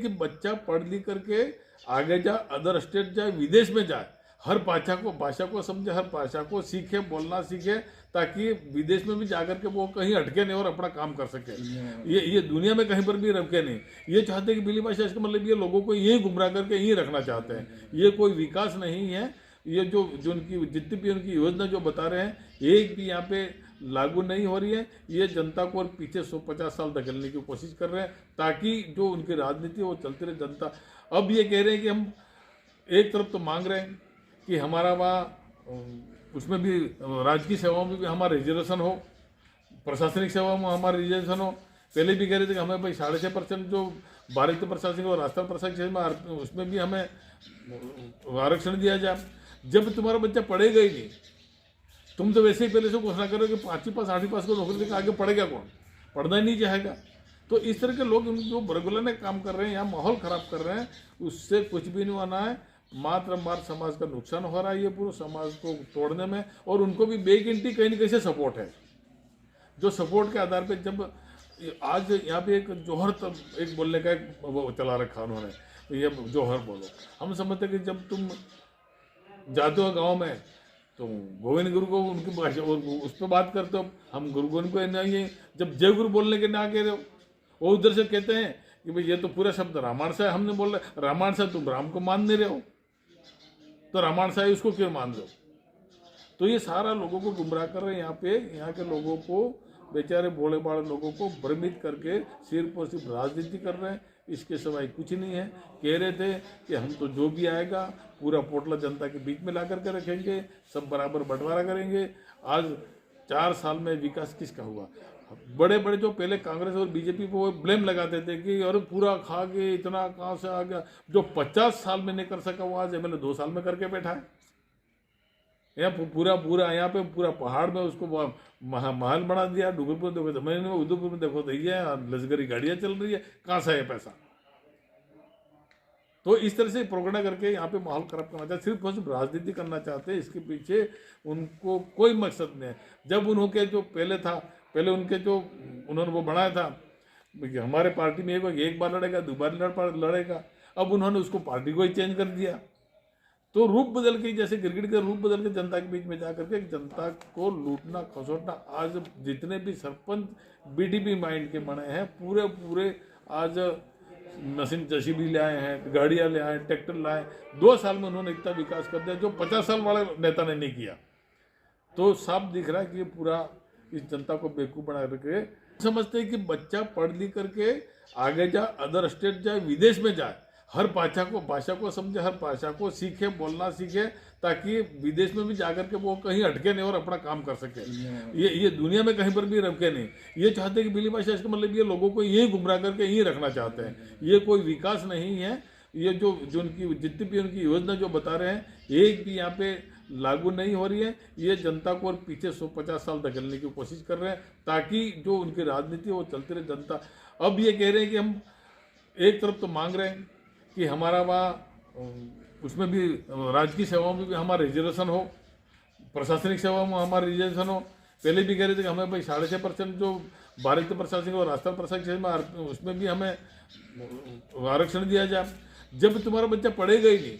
कि बच्चा पढ़ लिख करके आगे जाए, अदर स्टेट जाए, विदेश में जाए, हर भाषा को समझे, हर भाषा को सीखे, बोलना सीखे, ताकि विदेश में भी जाकर के वो कहीं अटके नहीं और अपना काम कर सके। ये दुनिया में कहीं पर भी रखे नहीं। ये चाहते हैं कि बिली भाषा, इसका मतलब ये लोगों को यही गुमराह करके यही रखना चाहते हैं। ये कोई विकास नहीं है। ये जो उनकी जितनी भी उनकी योजना जो बता रहे हैं, एक भी यहाँ पे लागू नहीं हो रही है। ये जनता को और पीछे 150 साल धकेलने की कोशिश कर रहे हैं, ताकि जो उनकी राजनीति है वो चलती रहे। जनता अब ये कह रहे हैं कि हम एक तरफ तो मांग रहे हैं कि हमारा वहाँ उसमें भी राजकीय सेवाओं में भी हमारा रिजर्वेशन हो, प्रशासनिक सेवाओं में हमारा रिजर्वेशन हो। पहले भी कह रहे थे कि हमें भाई 6.5% जो भारतीय प्रशासनिक और राष्ट्रीय प्रशासनिक सेवा में उसमें भी हमें आरक्षण दिया जाए। जब तुम्हारा बच्चा पढ़ेगा ही नहीं, तुम तो वैसे ही पहले से घोषणा करो कि 5वीं पास 8वीं पास को नौकरी देकर आगे पढ़ेगा कौन? पढ़ना ही नहीं चाहेगा। तो इस तरह के लोग जो बरगुलाने काम कर रहे हैं, यहाँ माहौल खराब कर रहे हैं, उससे कुछ भी नहीं होना है। मात्र समाज का नुकसान हो रहा है ये पूरे समाज को तोड़ने में। और उनको भी बेगिनती कहीं न कहीं से सपोर्ट है, जो सपोर्ट के आधार पे जब आज यहाँ पे एक जौहर एक बोलने का एक वो चला रखा उन्होंने, ये जौहर बोलो। हम समझते कि जब तुम जाते हो गांव में तो गोविंद गुरु को उनकी भाषा उस पर बात करते हो, हम गुरु गोविंद को नहीं, जब जय गुरु बोलने के ना कह रहे हो, वो उधर से कहते हैं कि भाई ये तो पूरा शब्द रामायण से हमने बोल रहे, रामायण से तुम राम को मान नहीं रहे हो, तो रामायण से उसको क्यों मान दो? तो ये सारा लोगों को गुमराह कर रहे हैं। यहाँ पे यहाँ के लोगों को, बेचारे भोले भाले लोगों को भ्रमित करके सिर्फ और सिर्फ राजनीति कर रहे हैं। इसके सिवाय कुछ नहीं है। कह रहे थे कि हम तो जो भी आएगा पूरा पोटला जनता के बीच में ला करके रखेंगे, सब बराबर बंटवारा करेंगे। आज 4 साल में विकास किसका हुआ? बड़े बड़े जो पहले कांग्रेस और बीजेपी को ब्लेम लगाते थे कि अरे पूरा खा के इतना कहाँ से आ गया, जो 50 साल में नहीं कर सका वो आज एमएलए 2 साल में करके बैठा है। यहाँ पूरा यहाँ पे पूरा पहाड़ में उसको महल बना दिया। डूंगरपुर देखो, मैंने उदयपुर में देखो तो ये लश्करी गाड़ियाँ चल रही है, कहाँ से है पैसा? तो इस तरह से प्रोग्राम करके यहाँ पे माहौल खराब करना चाहते, सिर्फ और सिर्फ राजनीति करना चाहते हैं। इसके पीछे उनको कोई मकसद नहीं है। जब उनके जो पहले उनके जो उन्होंने वो बनाया था कि हमारे पार्टी में एक बार लड़ेगा, 2 बार लड़ेगा, अब उन्होंने उसको पार्टी को ही चेंज कर दिया। तो रूप बदल के, जैसे क्रिकेट का रूप बदल के जनता के बीच में जाकर के जनता को लूटना खसोटना। आज जितने भी सरपंच बीडीपी माइंड के बने हैं, पूरे आज मशीन जसीबी ले आए हैं, गाड़ियाँ ले आए, ट्रैक्टर लाए। 2 साल में उन्होंने इतना विकास कर दिया जो 50 साल वाले नेता ने नहीं किया। तो साफ दिख रहा है कि ये पूरा इस जनता को बेवकूफ़ बना करके समझते हैं कि बच्चा पढ़ लिख करके आगे जाए, अदर स्टेट जाए, विदेश में जाए, हर भाषा को समझे, हर भाषा को सीखे, बोलना सीखे, ताकि विदेश में भी जाकर के वो कहीं अटके नहीं और अपना काम कर सके। ये दुनिया में कहीं पर भी रखे नहीं। ये चाहते हैं कि बिली भाषा, इसका मतलब ये लोगों को यही गुमराह करके यही रखना चाहते हैं। ये कोई विकास नहीं है। ये जो उनकी जितनी भी उनकी योजना जो बता रहे हैं, एक भी यहाँ पे लागू नहीं हो रही है। ये जनता को और पीछे 150 साल धकेलने की कोशिश कर रहे हैं, ताकि जो उनकी राजनीति है वो चलती रहे। जनता अब ये कह रहे हैं कि हम एक तरफ तो मांग रहे हैं कि हमारा वहाँ उसमें भी राजकीय सेवाओं में भी हमारा रिजर्वेशन हो, प्रशासनिक सेवाओं में हमारा रिजर्वेशन हो। पहले भी कह रहे थे कि हमें भाई 6.5% जो भारतीय प्रशासनिक और राष्ट्रीय प्रशासनिक सेवा में उसमें भी हमें आरक्षण दिया जाए। जब तुम्हारा बच्चा पढ़ेगा ही नहीं,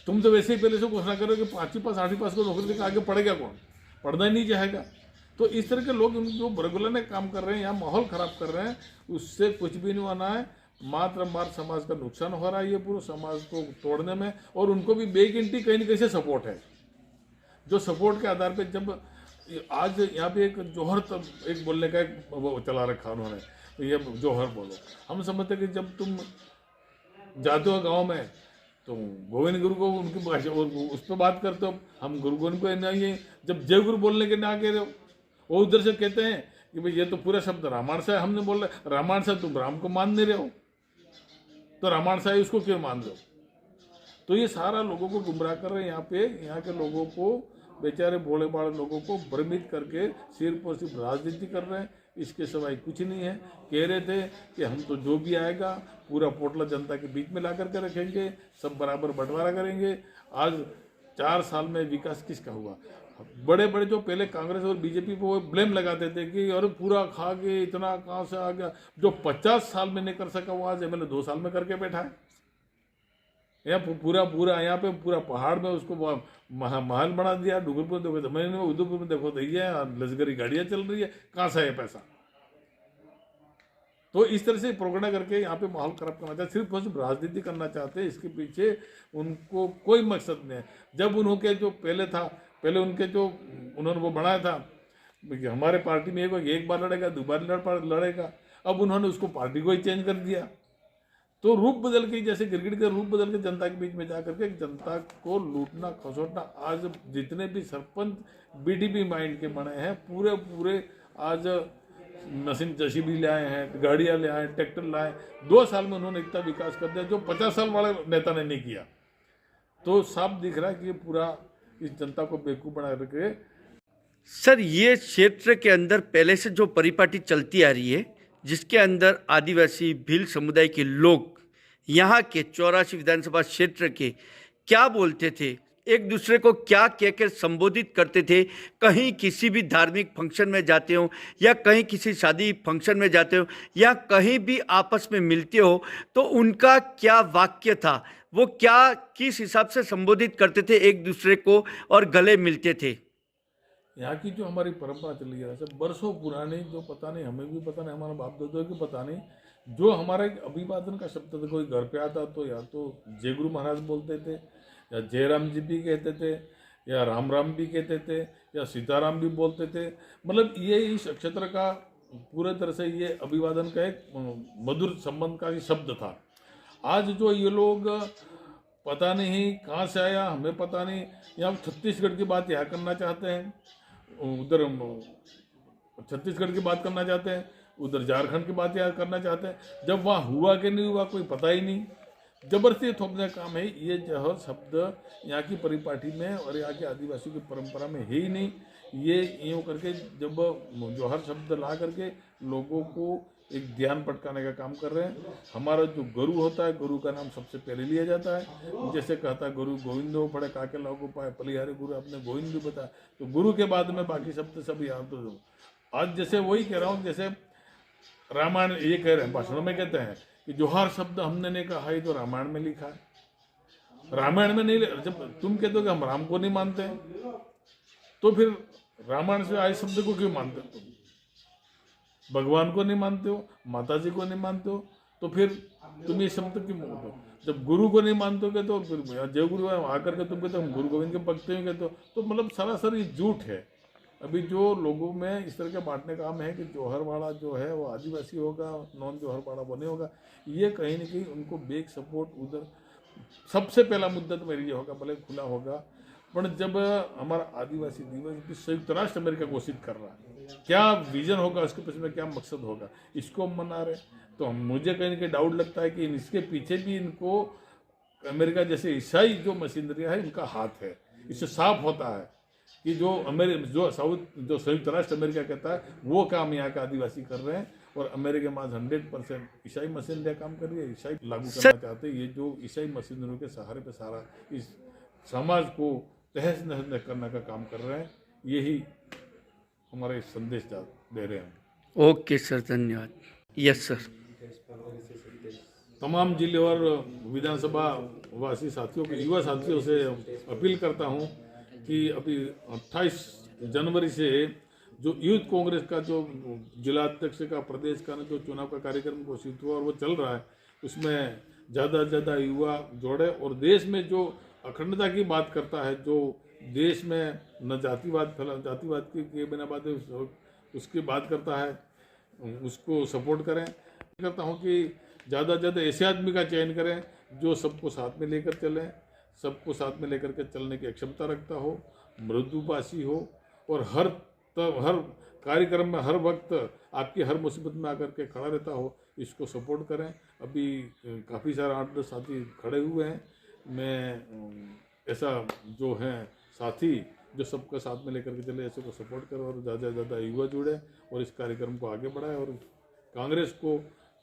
तुम तो वैसे ही पहले से घोषणा करो कि 5वीं पास 8वीं पास को नौकरी देकर आगे पढ़ेगा कौन? पढ़ना ही नहीं चाहेगा। तो इस तरह के लोग जो बरगुलाने काम कर रहे हैं, यहाँ माहौल खराब कर रहे हैं, उससे कुछ भी नहीं होना है। मात्र समाज का नुकसान हो रहा है ये पूरे समाज को तोड़ने में। और उनको भी बेगिनती कहीं न कहीं से सपोर्ट है, जो सपोर्ट के आधार पे जब आज यहाँ पे एक जौहर एक बोलने का एक वो चला रखा उन्होंने, ये जौहर बोलो। हम समझते कि जब तुम जाते हो गांव में तो गोविंद गुरु को उनकी भाषा उस पर बात करते हो, हम गुरु गोविंद को नहीं, जब जय गुरु बोलने के ना कह रहे हो, वो उधर से कहते हैं कि भाई ये तो पूरा शब्द रामायण से हमने बोल रहे, रामायण से तुम राम को मान नहीं रहे हो, तो रामायण से उसको क्यों मान दो? तो ये सारा लोगों को गुमराह कर रहे हैं। यहाँ पे यहाँ के लोगों को, बेचारे भोले भाले लोगों को भ्रमित करके सिर्फ और सिर्फ राजनीति कर रहे हैं। इसके सिवाय कुछ नहीं है। कह रहे थे कि हम तो जो भी आएगा पूरा पोटला जनता के बीच में ला करके रखेंगे, सब बराबर बंटवारा करेंगे। आज 4 साल में विकास किसका हुआ? बड़े बड़े जो पहले कांग्रेस और बीजेपी पे वो ब्लेम लगाते थे कि अरे पूरा खा के इतना कहाँ से आ गया, जो 50 साल में नहीं कर सका वो आज एमएलए 2 साल में करके बैठा है। यहाँ पूरा पूरा यहाँ पे पूरा पहाड़ में उसको महल बना दिया। डूंगरपुर देखो तो मैंने उधमपुर में देखो तो ये लश्करी गाड़ियाँ चल रही है, कहाँ से है पैसा। तो इस तरह से प्रोगंडा करके यहाँ पे माहौल खराब करना चाहते, सिर्फ राजनीति करना चाहते हैं। इसके पीछे उनको कोई मकसद नहीं है। जब उनके जो पहले था, पहले उनके जो उन्होंने वो बनाया था हमारे पार्टी में एक बार लड़ेगा, 2 बार लड़ेगा, अब उन्होंने उसको पार्टी को ही चेंज कर दिया। तो रूप बदल के, जैसे गिरगिट का रूप बदल के जनता के बीच में जा करके जनता को लूटना खसोटना। आज जितने भी सरपंच बीडीपी माइंड के बने हैं पूरे आज मशीन जसीबी ले आए हैं, गाड़ियां ले आए, ट्रैक्टर लाए। 2 साल में उन्होंने इतना विकास कर दिया जो 50 साल वाले नेता ने नहीं किया। तो साफ दिख रहा है कि ये पूरा इस जनता को बेवकूफ बना करके। सर, ये क्षेत्र के अंदर पहले से जो परिपाटी चलती आ रही है, जिसके अंदर आदिवासी भील समुदाय के लोग यहाँ के 84 विधानसभा क्षेत्र के क्या बोलते थे, एक दूसरे को क्या कहकर संबोधित करते थे, कहीं किसी भी धार्मिक फंक्शन में जाते हो या कहीं किसी शादी फंक्शन में जाते हो या कहीं भी आपस में मिलते हो, तो उनका क्या वाक्य था, वो क्या किस हिसाब से संबोधित करते थे एक दूसरे को और गले मिलते थे। यहाँ की जो हमारी परंपरा चली है सब बरसों पुरानी, जो पता नहीं हमें भी पता नहीं, हमारे बाप दादा को पता नहीं, जो हमारा एक अभिवादन का शब्द था। कोई घर पे आता तो या तो जय गुरु महाराज बोलते थे, या जयराम जी भी कहते थे, या राम राम भी कहते थे, या सीताराम भी बोलते थे। मतलब ये इस नक्षत्र का पूरे तरह से ये अभिवादन का एक मधुर संबंध का शब्द था। आज जो ये लोग पता नहीं कहाँ से आया, हमें पता नहीं, यहाँ छत्तीसगढ़ की बात यहाँ करना चाहते हैं, उधर छत्तीसगढ़ की बात करना चाहते हैं, उधर झारखंड की बात यहाँ करना चाहते हैं। जब वहाँ हुआ कि नहीं हुआ कोई पता ही नहीं, जबरदस्ती थोपने का काम है। ये जो शब्द यहाँ की परिपाटी में और यहाँ के आदिवासियों की परंपरा में है ही नहीं। ये यूँ करके जब जोहर शब्द ला करके लोगों को एक ध्यान भटकाने का काम कर रहे हैं। हमारा जो गुरु होता है, गुरु का नाम सबसे पहले लिया जाता है। जैसे कहता है गुरु गोविंद हो पढ़े काके लागू पाए, पलिहारे गुरु आपने गोविंद भी बताया, तो गुरु के बाद में बाकी शब्द सब यहाँ तो आज जैसे वही कह रहा हूँ। जैसे रामायण ये कह रहे हैं, भाषणों में कहते हैं कि जोहार शब्द हमने नहीं कहा है, तो रामायण में लिखा है। रामायण में नहीं, जब तुम कहते हो कि हम राम को नहीं मानते तो फिर रामायण से आए शब्द को क्यों मानते हो? तुम भगवान को नहीं मानते हो, माता जी को नहीं मानते हो, तो फिर तुम ये शब्द क्यों मानते हो? जब गुरु को नहीं मानते हो तो फिर जय गुरु आकर के तुम कहते हो हम गुरु गोविंद के भक्त हैं कहते हो, तो मतलब सरासर ये झूठ है। अभी जो लोगों में इस तरह के बांटने का काम है कि जौहर वाला जो है वो आदिवासी होगा, नॉन जौहर वाला वो नहीं होगा, ये कहीं ना कहीं उनको बेक सपोर्ट उधर। सबसे पहला मुद्दा तो मेरी ये होगा, भले खुला होगा, पर जब हमारा आदिवासी दिवस भी संयुक्त राष्ट्र अमेरिका घोषित कर रहा है, क्या विजन होगा, उसके पीछे में क्या मकसद होगा, इसको हम मना रहे। तो मुझे कहीं ना कहीं डाउट लगता है कि इसके पीछे भी इनको अमेरिका जैसे ईसाई जो मशीनरी है इनका हाथ है। इससे साफ होता है कि जो संयुक्त राष्ट्र अमेरिका कहता है वो काम यहाँ के आदिवासी कर रहे हैं, और अमेरिका में 100% ईसाई मशीनरी काम कर रही है, ईसाई लागू करना चाहते हैं। ये जो ईसाई मशीनरी के सहारे पे सारा इस समाज को तहस नहस करने का काम कर रहे हैं, यही हमारे संदेश दे रहे हैं। ओके सर, धन्यवाद। Yes sir. तमाम जिले और विधानसभा वासी साथियों के युवा साथियों से अपील करता हूं कि अभी 28 जनवरी से जो यूथ कांग्रेस का जो जिला अध्यक्ष का प्रदेश का जो चुनाव का कार्यक्रम घोषित हुआ और वो चल रहा है, उसमें ज़्यादा से ज़्यादा युवा जोड़े। और देश में जो अखंडता की बात करता है, जो देश में न जातिवाद जातिवाद की बिना बात उसकी बात करता है, उसको सपोर्ट करें। करता हूँ कि ज़्यादा से ज़्यादा ऐसे आदमी का चयन करें जो सबको साथ में लेकर चलें, सबको साथ में लेकर के चलने की क्षमता रखता हो, मृदुभाषी हो, और हर कार्यक्रम में हर वक्त आपकी हर मुसीबत में आकर के खड़ा रहता हो, इसको सपोर्ट करें। अभी काफ़ी सारे 8-10 साथी खड़े हुए हैं। मैं ऐसा जो हैं साथी जो सबका साथ में लेकर के चले, ऐसे को सपोर्ट करें और ज़्यादा से ज़्यादा युवा जुड़े और इस कार्यक्रम को आगे बढ़ाएं और कांग्रेस को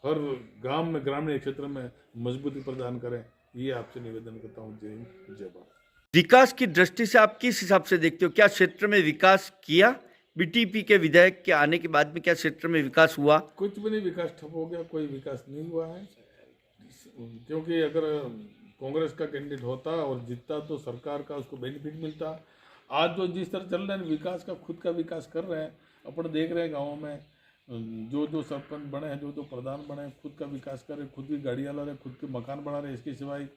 हर गांव में, ग्रामीण क्षेत्र में मजबूती प्रदान करें। ये आपसे निवेदन करता हूँ। जय हिंद, जय भारत। विकास की दृष्टि से आप किस हिसाब से देखते हो, क्या क्षेत्र में विकास किया? बीटीपी के विधायक के आने के बाद में क्या क्षेत्र में विकास हुआ? कुछ भी नहीं, विकास ठप हो गया, कोई विकास नहीं हुआ है। क्योंकि अगर कांग्रेस का कैंडिडेट होता और जीतता तो सरकार का उसको बेनिफिट मिलता। आज जो जिस तरह चल रहे हैं विकास का, खुद का विकास कर रहे हैं, अपन देख रहे हैं गाँव में जो जो सरपंच बने हैं, जो जो प्रधान बने हैं, खुद का विकास कर रहे, खुद की गाड़ियाँ ला रहे, खुद के मकान बना रहे। इसके सिवाय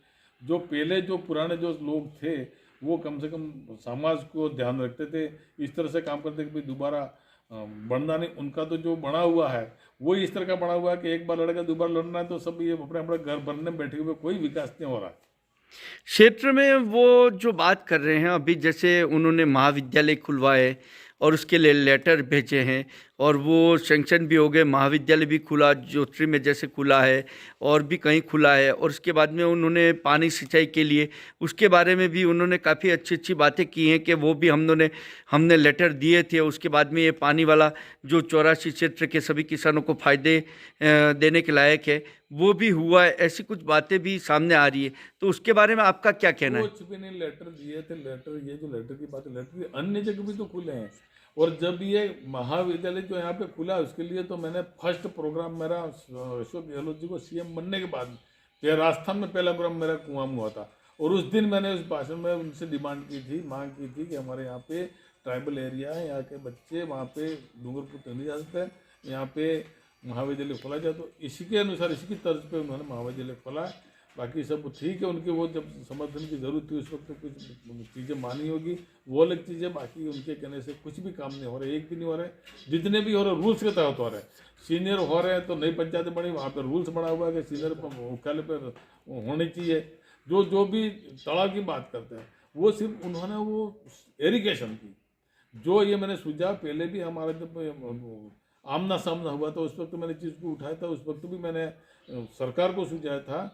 जो पहले जो पुराने जो लोग थे वो कम से कम समाज को ध्यान रखते थे, इस तरह से काम करते कि भाई दोबारा बढ़ना नहीं। उनका तो जो बना हुआ है वो इस तरह का बना हुआ है कि एक बार लड़का दोबारा लड़ना है तो सब ये अपने अपने घर बनने में बैठे हुए, कोई विकास नहीं हो रहा है। क्षेत्र में वो जो बात कर रहे हैं अभी, जैसे उन्होंने महाविद्यालय खुलवाए और उसके लिए लेटर भेजे हैं और वो सैंक्शन भी हो गए, महाविद्यालय भी खुला, जोत्री में जैसे खुला है और भी कहीं खुला है, और उसके बाद में उन्होंने पानी सिंचाई के लिए उसके बारे में भी उन्होंने काफ़ी अच्छी अच्छी बातें की हैं कि वो भी हमने लेटर दिए थे। उसके बाद में ये पानी वाला जो 84 क्षेत्र के सभी किसानों को फ़ायदे देने के लायक है वो भी हुआ है, ऐसी कुछ बातें भी सामने आ रही है। तो उसके बारे में आपका क्या कहना है? कुछ भी नहीं, लेटर दिए थे। लेटर, ये जो लेटर की बात है, लेटर अन्य जगह भी तो खुले हैं। और जब ये महाविद्यालय जो यहाँ पे खुला उसके लिए तो मैंने फर्स्ट प्रोग्राम मेरा अशोक गहलोत जी को सीएम बनने के बाद राजस्थान में पहला प्रोग्राम मेरा कुआं में हुआ था। और उस दिन मैंने उस भाषण में उनसे डिमांड की थी, मांग की थी कि हमारे यहाँ पे ट्राइबल एरिया है, यहाँ के बच्चे वहाँ पे डूंगरपुर नहीं जा सकते, यहाँ पे महाविद्यालय खोला जाए। तो इसी के अनुसार, इसी की तर्ज पे उन्होंने महाविद्यालय खोला है। बाकी सब ठीक है, उनके वो जब समर्थन की जरूरत थी उस वक्त तो कुछ चीज़ें मानी होगी, वो अलग चीज़ें। बाकी उनके कहने से कुछ भी काम नहीं हो रहा है, एक भी नहीं हो रहा है। जितने भी हो रहे रूल्स के तहत हो रहे हैं। सीनियर हो रहे हैं तो नई पंचायतें बनी, वहाँ पर रूल्स बना हुआ है कि सीनियर मुख्यालय पर होनी चाहिए। जो जो भी तड़ाव की बात करते हैं वो सिर्फ उन्होंने वो एरिगेशन की, जो ये मैंने सुझाव पहले भी हमारा जब आमना सामना हुआ था उस वक्त मैंने चीज़ को उठाया था। उस वक्त भी मैंने सरकार को सुझाया था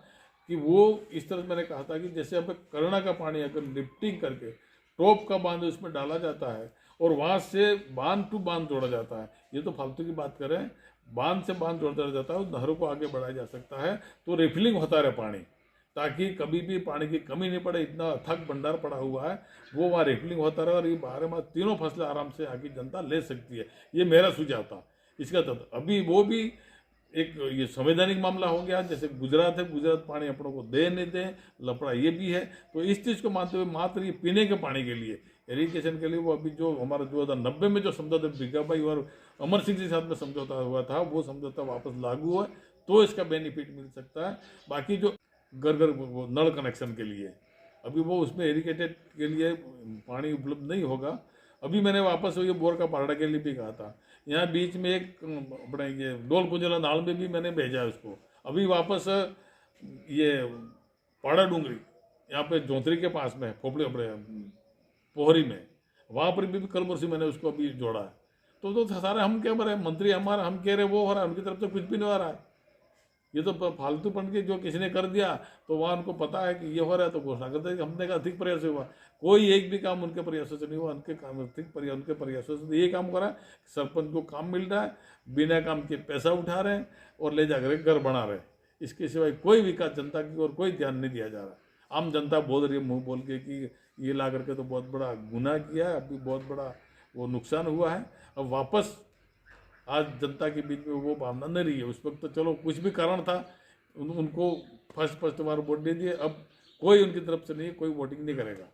कि वो इस तरह मैंने कहा था कि जैसे अब करना का पानी अगर लिफ्टिंग करके टॉप का बांध उसमें डाला जाता है और वहाँ से बांध टू बांध जोड़ा जाता है, ये तो फालतू की बात करें, बांध से बांध जोड़ा जाता है, उस नहरों को आगे बढ़ाया जा सकता है तो रिफिलिंग होता रहे पानी, ताकि कभी भी पानी की कमी नहीं पड़े। इतना अथक भंडार पड़ा हुआ है, वो वहाँ रिफिलिंग होता रहे और ये 12 माह तीनों फसलें आराम से आगे जनता ले सकती है। ये मेरा सुझाव था। इसका अभी वो भी एक ये संवैधानिक मामला हो गया, जैसे गुजरात है, गुजरात पानी अपनों को दे नहीं दे, लफड़ा ये भी है। तो इस चीज़ को मानते हुए मात्र ये पीने के पानी के लिए, इरीगेशन के लिए वो अभी जो हमारा 2090 में जो समझौता भिखाभाई और अमर सिंह के साथ में समझौता हुआ था, वो समझौता वापस लागू है तो इसका बेनिफिट मिल सकता है। बाकी जो घर घर वो नल कनेक्शन के लिए अभी वो उसमें इरीगेटेड के लिए पानी उपलब्ध नहीं होगा। अभी मैंने वापस ये बोर का पारडा के लिए भी कहा था। यहाँ बीच में एक अपने ये डोल पुंजला नाल में भी मैंने भेजा है उसको। अभी वापस ये पाड़ा डूंगरी यहाँ पे जोंतरी के पास में फोपड़ी अपने पोहरी में, वहाँ पर भी कल वर्षी मैंने उसको अभी जोड़ा है। तो सारे हम क्या बोले, मंत्री हमारा, हम कह रहे वो हो रहा है, उनकी तरफ से कुछ भी नहीं हो रहा है। ये तो फालतूपन के जो किसी ने कर दिया तो वहाँ उनको पता है कि ये हो रहा है तो घोषणा करते हैं कि हमने का अधिक प्रयास हुआ। कोई एक भी काम उनके प्रयासों से नहीं हुआ, उनके काम उनके प्रयासों से ये काम हो रहा है। सरपंच को काम मिल रहा है, बिना काम के पैसा उठा रहे हैं और ले जाकर घर बना रहे हैं। इसके सिवाय कोई विकास जनता की ओर कोई ध्यान नहीं दिया जा रहा। आम जनता बोल रही है मुँह बोल के कि ये ला करके तो बहुत बड़ा गुनाह किया है, अभी बहुत बड़ा वो नुकसान हुआ है। अब वापस आज जनता के बीच में वो भावना नहीं रही है। उस वक्त तो चलो कुछ भी कारण था, उनको फर्स्ट बार वोट दे दिए, अब कोई उनकी तरफ से नहीं, कोई वोटिंग नहीं करेगा।